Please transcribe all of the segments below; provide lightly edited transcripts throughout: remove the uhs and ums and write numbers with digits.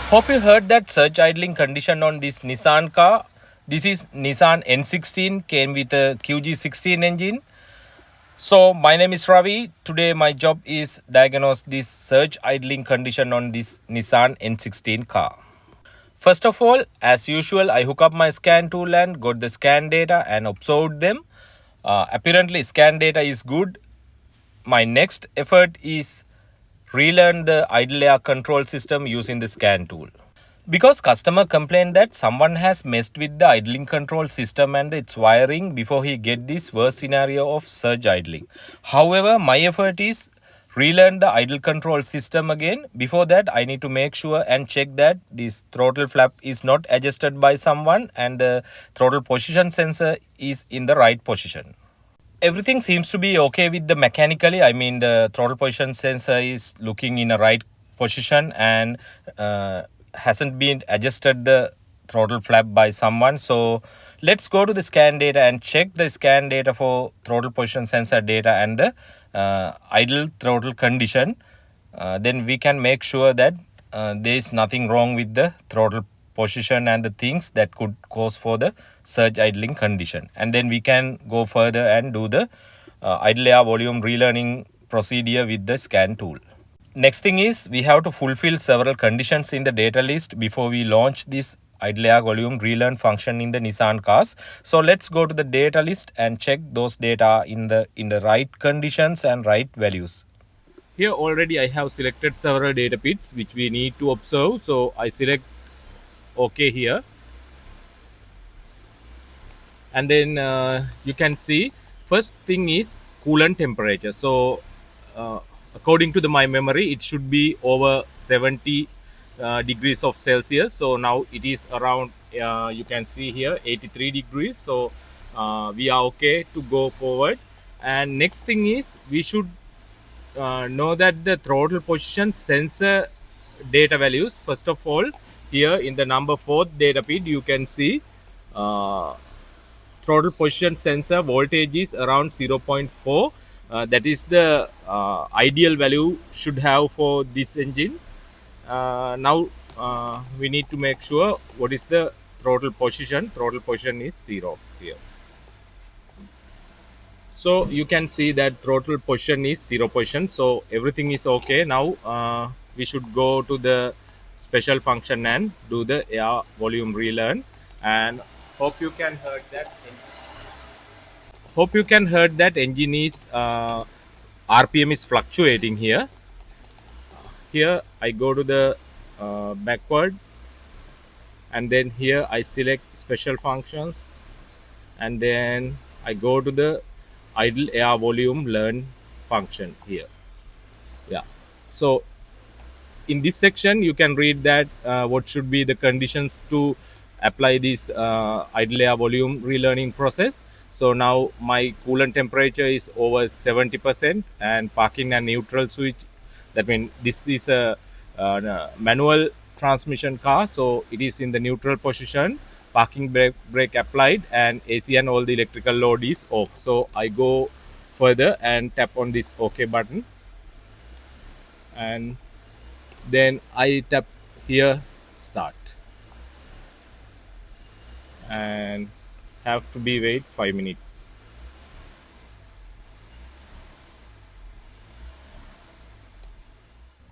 Hope you heard that surge idling condition on this Nissan car. This is Nissan N16, came with a QG16 engine. So my name is Ravi. Today my job is diagnose this surge idling condition on this Nissan N16 car. First of all, as usual, I hook up my scan tool and got the scan data and observed them. Apparently scan data is good. My next effort is relearn the idle air control system using the scan tool. Because customer complained that someone has messed with the idling control system and its wiring before he get this worst scenario of surge idling. However, my effort is relearn the idle control system again. Before that, I need to make sure and check that this throttle flap is not adjusted by someone and the throttle position sensor is in the right position. Everything seems to be okay with the mechanically. I mean, the throttle position sensor is looking in a right position and hasn't been adjusted the throttle flap by someone. So let's go to the scan data and check the scan data for throttle position sensor data and the idle throttle condition. Then we can make sure that there is nothing wrong with the throttle position and the things that could cause for the surge idling condition, and then we can go further and do the idle air volume relearning procedure with the scan tool. Next thing is we have to fulfill several conditions in the data list before we launch this idle air volume relearn function in the Nissan cars. So let's go to the data list and check those data in the right conditions and right values. Here already I have selected several data bits which we need to observe. So I select OK here, and then you can see first thing is coolant temperature. So according to my memory, it should be over 70 degrees of Celsius. So now it is around you can see here 83 degrees. So we are okay to go forward. And next thing is we should know that the throttle position sensor data values. First of all, here in the number 4th data feed, you can see throttle position sensor voltage is around 0.4. That is the ideal value should have for this engine. Now we need to make sure what is the throttle position. Throttle position is 0 here. So you can see that throttle position is 0 position. So everything is okay. Now we should go to the special function and do the air volume relearn. And hope you can heard that. Hope you can heard that engine is RPM is fluctuating here. Here I go to the backward, and then here I select special functions, and then I go to the idle air volume learn function here. Yeah, so in this section you can read that what should be the conditions to apply this idle air volume relearning process. So now my coolant temperature is over 70% and parking and neutral switch. That means this is a manual transmission car, so it is in the neutral position. Parking brake applied, and AC and all the electrical load is off. So I go further and tap on this OK button, and then I tap here start, and have to be wait 5 minutes.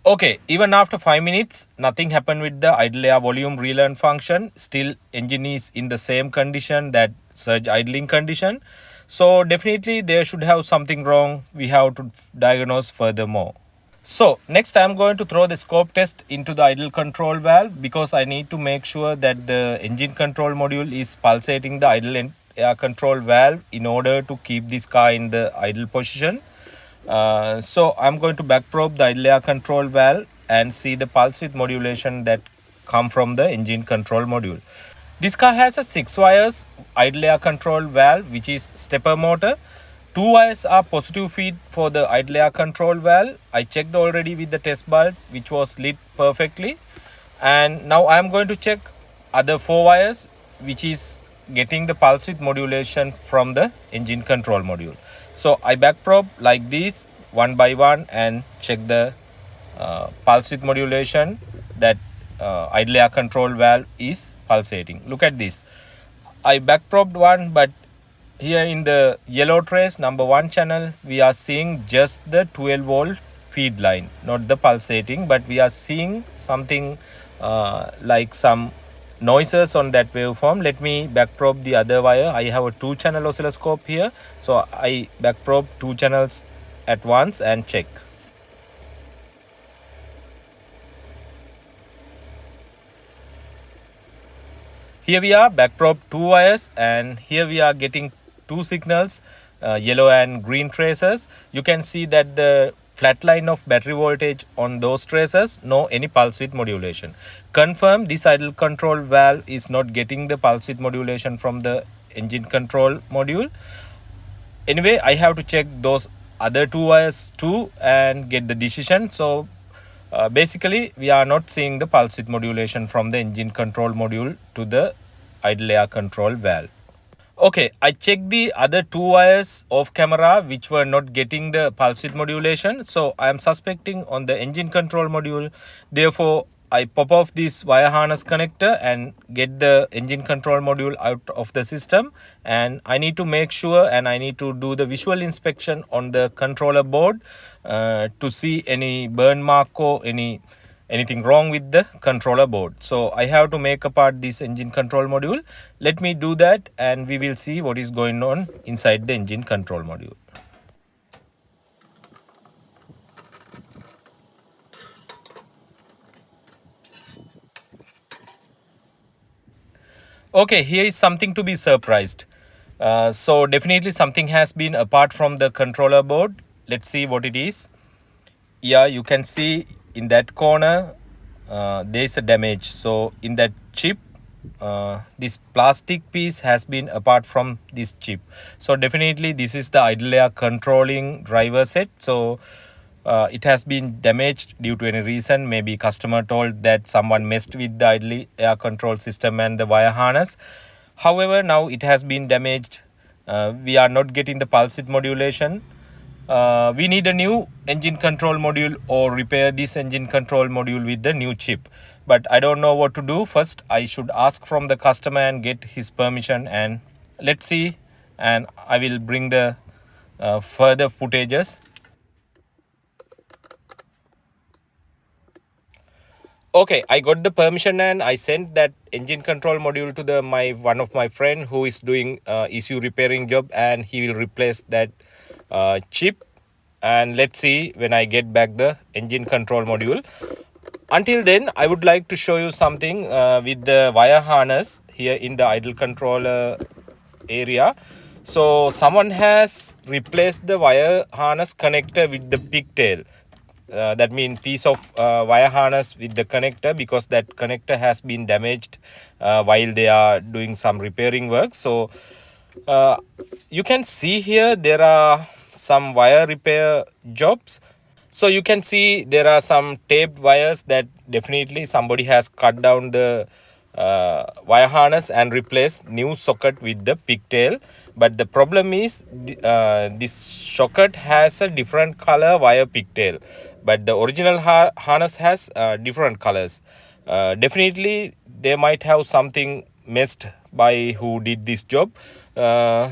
Okay, even after 5 minutes, nothing happened with the idle air volume relearn function. Still engine is in the same condition, that surge idling condition. So definitely there should have something wrong. We have to diagnose furthermore. So next I'm going to throw the scope test into the idle control valve, because I need to make sure that the engine control module is pulsating the idle air control valve in order to keep this car in the idle position. So I'm going to back probe the idle air control valve and see the pulse width modulation that come from the engine control module. This car has a 6 wires idle air control valve, which is stepper motor. 2 wires are positive feed for the idle air control valve. I checked already with the test bulb, which was lit perfectly. And now I am going to check other 4 wires, which is getting the pulse width modulation from the engine control module. So I back probe like this one by one and check the pulse width modulation that idle air control valve is pulsating. Look at this. I backprobed one, but here in the yellow trace number 1 channel, we are seeing just the 12 volt feed line, not the pulsating, but we are seeing something like some noises on that waveform. Let me backprobe the other wire. I have a 2 channel oscilloscope here, so I backprobe 2 channels at once and check. Here we are backprobe 2 wires, and here we are getting 2 signals, yellow and green traces. You can see that the flat line of battery voltage on those traces, no any pulse width modulation. Confirm this idle control valve is not getting the pulse width modulation from the engine control module. Anyway, I have to check those other 2 wires too and get the decision. So basically we are not seeing the pulse width modulation from the engine control module to the idle air control valve. Okay, I checked the other 2 wires off camera which were not getting the pulse width modulation. So I am suspecting on the engine control module. Therefore, I pop off this wire harness connector and get the engine control module out of the system. And I need to make sure, and I need to do the visual inspection on the controller board to see any burn mark or anything wrong with the controller board. So I have to make apart this engine control module. Let me do that and we will see what is going on inside the engine control module. Okay, here is something to be surprised. So definitely something has been apart from the controller board. Let's see what it is. Yeah, you can see in that corner there is a damage. So in that chip, this plastic piece has been apart from this chip. So definitely this is the idle air controlling driver set. So it has been damaged due to any reason. Maybe customer told that someone messed with the idle air control system and the wire harness. However, now it has been damaged. We are not getting the pulse width modulation. We need a new engine control module or repair this engine control module with the new chip. But I don't know what to do. First, I should ask from the customer and get his permission, and let's see. And I will bring the further footages. Okay, I got the permission and I sent that engine control module to the one of my friend who is doing issue repairing job, and he will replace that chip. And let's see when I get back the engine control module. Until then, I would like to show you something with the wire harness here in the idle controller area. So someone has replaced the wire harness connector with the pigtail. That means piece of wire harness with the connector, because that connector has been damaged while they are doing some repairing work. So you can see here there are some wire repair jobs. So you can see there are some taped wires that definitely somebody has cut down the wire harness and replaced new socket with the pigtail. But the problem is this socket has a different color wire pigtail, but the original harness has different colors. Definitely they might have something messed by who did this job.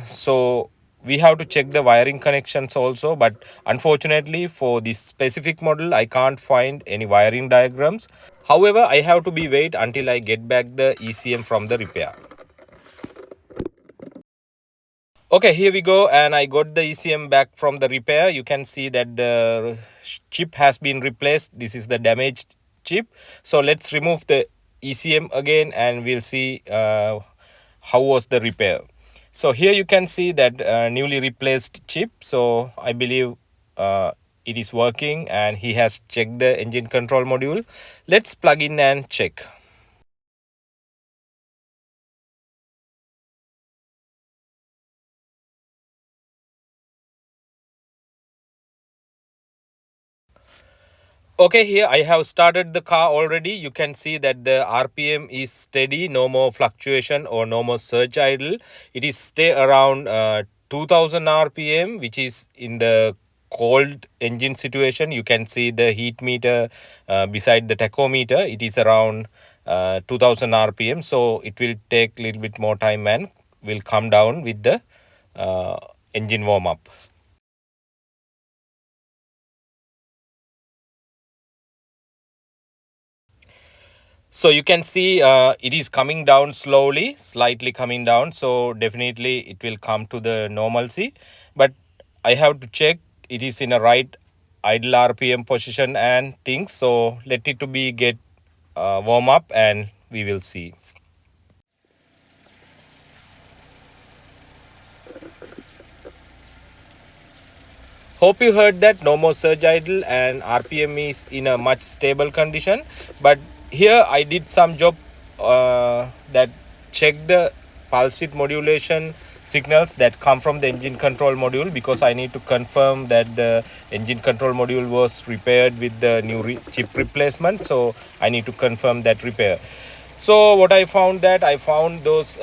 So we have to check the wiring connections also, but unfortunately for this specific model I can't find any wiring diagrams. However, I have to be wait until I get back the ECM from the repair. Okay, here we go, and I got the ECM back from the repair. You can see that the chip has been replaced. This is the damaged chip. So let's remove the ECM again and we'll see how was the repair. So here you can see that newly replaced chip. So I believe it is working, and he has checked the engine control module. Let's plug in and check. Okay, here I have started the car already. You can see that the RPM is steady, no more fluctuation or no more surge idle. It is stay around 2000 RPM, which is in the cold engine situation. You can see the heat meter beside the tachometer. It is around 2000 rpm, so it will take a little bit more time and will come down with the engine warm up. So you can see it is coming down slowly, slightly coming down. So definitely it will come to the normalcy. But I have to check it is in a right idle RPM position and things. So let it to be get warm up and we will see. Hope you heard that no more surge idle and RPM is in a much stable condition. But here I did some job that check the pulse width modulation signals that come from the engine control module, because I need to confirm that the engine control module was repaired with the new chip replacement. So I need to confirm that repair. So what I found, that I found those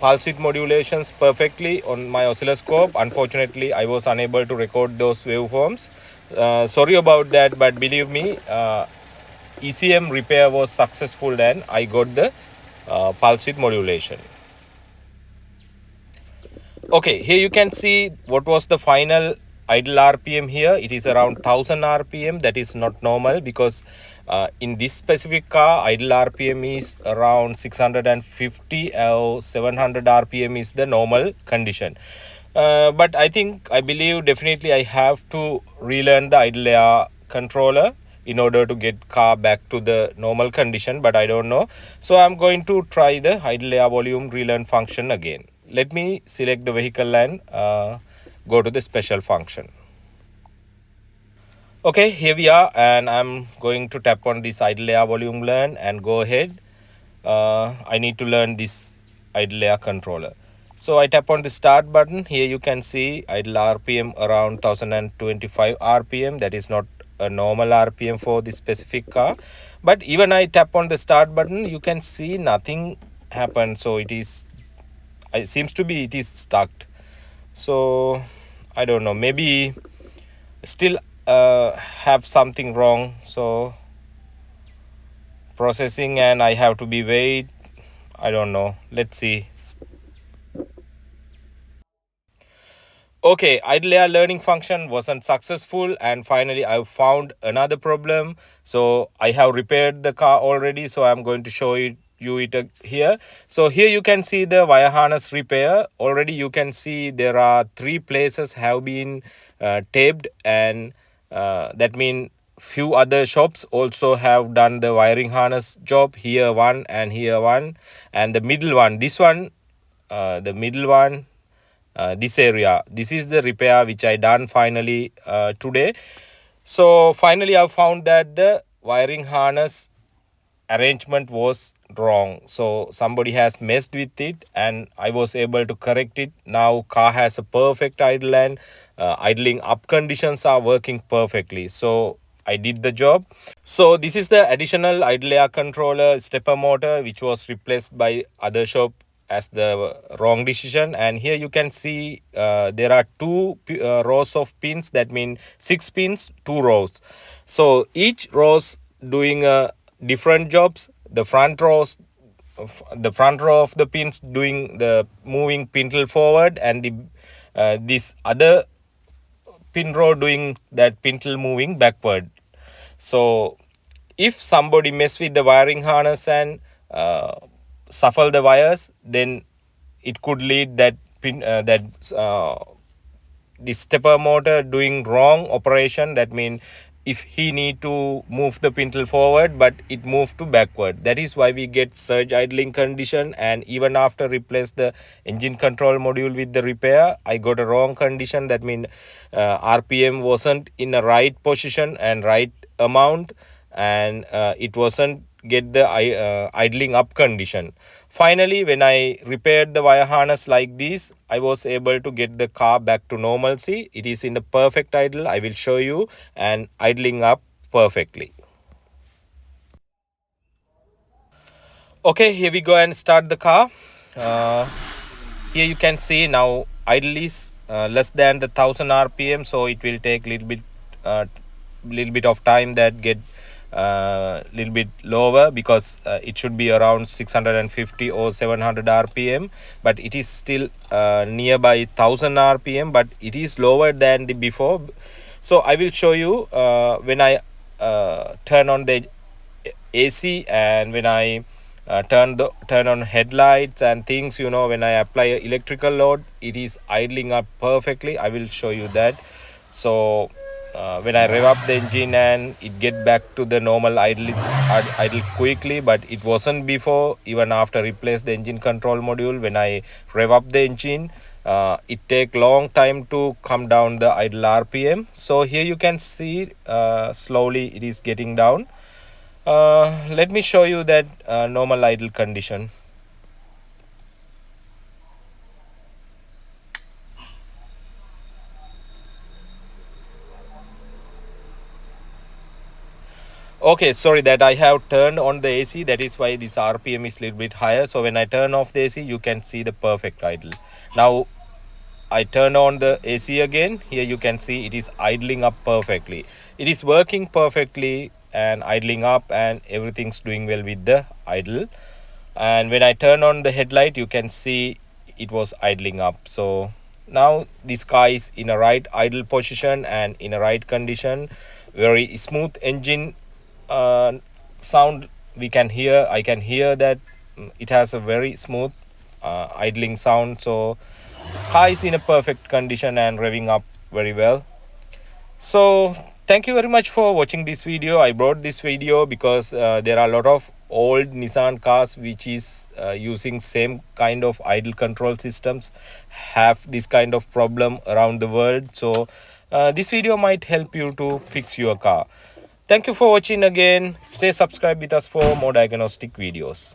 pulse width modulations perfectly on my oscilloscope. Unfortunately, I was unable to record those waveforms. Sorry about that, but believe me, ECM repair was successful and I got the pulse width modulation. Okay, here you can see what was the final idle RPM here. It is around 1000 RPM. That is not normal, because in this specific car, idle RPM is around 650 or 700 RPM is the normal condition. But I believe definitely I have to relearn the idle air controller in order to get car back to the normal condition, but I don't know. So I'm going to try the idle air volume relearn function again. Let me select the vehicle and go to the special function. Okay, here we are, and I'm going to tap on this idle air volume learn and go ahead. I need to learn this idle air controller. So I tap on the start button. Here you can see idle RPM around 1025 RPM. That is not a normal RPM for this specific car. But even I tap on the start button, you can see nothing happened. So it seems to be it is stuck. So I don't know, maybe still have something wrong. So processing, and I have to be wait. I don't know, let's see. Okay, idle air learning function wasn't successful, and finally I found another problem. So I have repaired the car already, so I'm going to show you it here. So here you can see the wire harness repair. Already you can see there are 3 places have been taped, and that means few other shops also have done the wiring harness job. Here one and here one, and the middle one, this one, the middle one, this area, this is the repair which I done finally today. So finally I found that the wiring harness arrangement was wrong, so somebody has messed with it and I was able to correct it. Now car has a perfect idle and idling up conditions are working perfectly, so I did the job. So this is the additional idle air controller stepper motor which was replaced by other shop as the wrong decision. And here you can see there are 2 rows of pins, that means 6 pins, 2 rows. So each rows doing different jobs. The front row of the pins doing the moving pintle forward, and the this other pin row doing that pintle moving backward. So if somebody mess with the wiring harness and shuffle the wires, then it could lead that the stepper motor doing wrong operation. That means if he need to move the pintle forward but it moved to backward, that is why we get surge idling condition. And even after replace the engine control module with the repair, I got a wrong condition. That means RPM wasn't in the right position and right amount, and it wasn't get the idling up condition. Finally, when I repaired the wire harness like this, I was able to get the car back to normalcy. It is in the perfect idle, I will show you, and idling up perfectly. Okay, here we go and start the car. Here you can see now idle is less than the 1000 rpm, so it will take little bit of time that get little bit lower, because it should be around 650 or 700 rpm, but it is still nearby 1000 rpm, but it is lower than the before. So I will show you when I turn on the AC, and when I turn on headlights and things, when I apply a electrical load, it is idling up perfectly. I will show you that. So when I rev up the engine, and it get back to the normal idle quickly, but it wasn't before. Even after replace the engine control module, when I rev up the engine, it take long time to come down the idle rpm. So here you can see slowly it is getting down. Let me show you that normal idle condition. Okay, sorry that I have turned on the AC, that is why this RPM is a little bit higher. So when I turn off the AC, you can see the perfect idle. Now I turn on the AC again. Here you can see it is idling up perfectly. It is working perfectly and idling up, and everything's doing well with the idle. And when I turn on the headlight, you can see it was idling up. So now this car is in a right idle position and in a right condition. Very smooth engine sound we can hear. I can hear that it has a very smooth idling sound. So car is in a perfect condition and revving up very well. So thank you very much for watching this video. I brought this video because there are a lot of old Nissan cars which is using same kind of idle control systems, have this kind of problem around the world. So this video might help you to fix your car. Thank you for watching again. Stay subscribed with us for more diagnostic videos.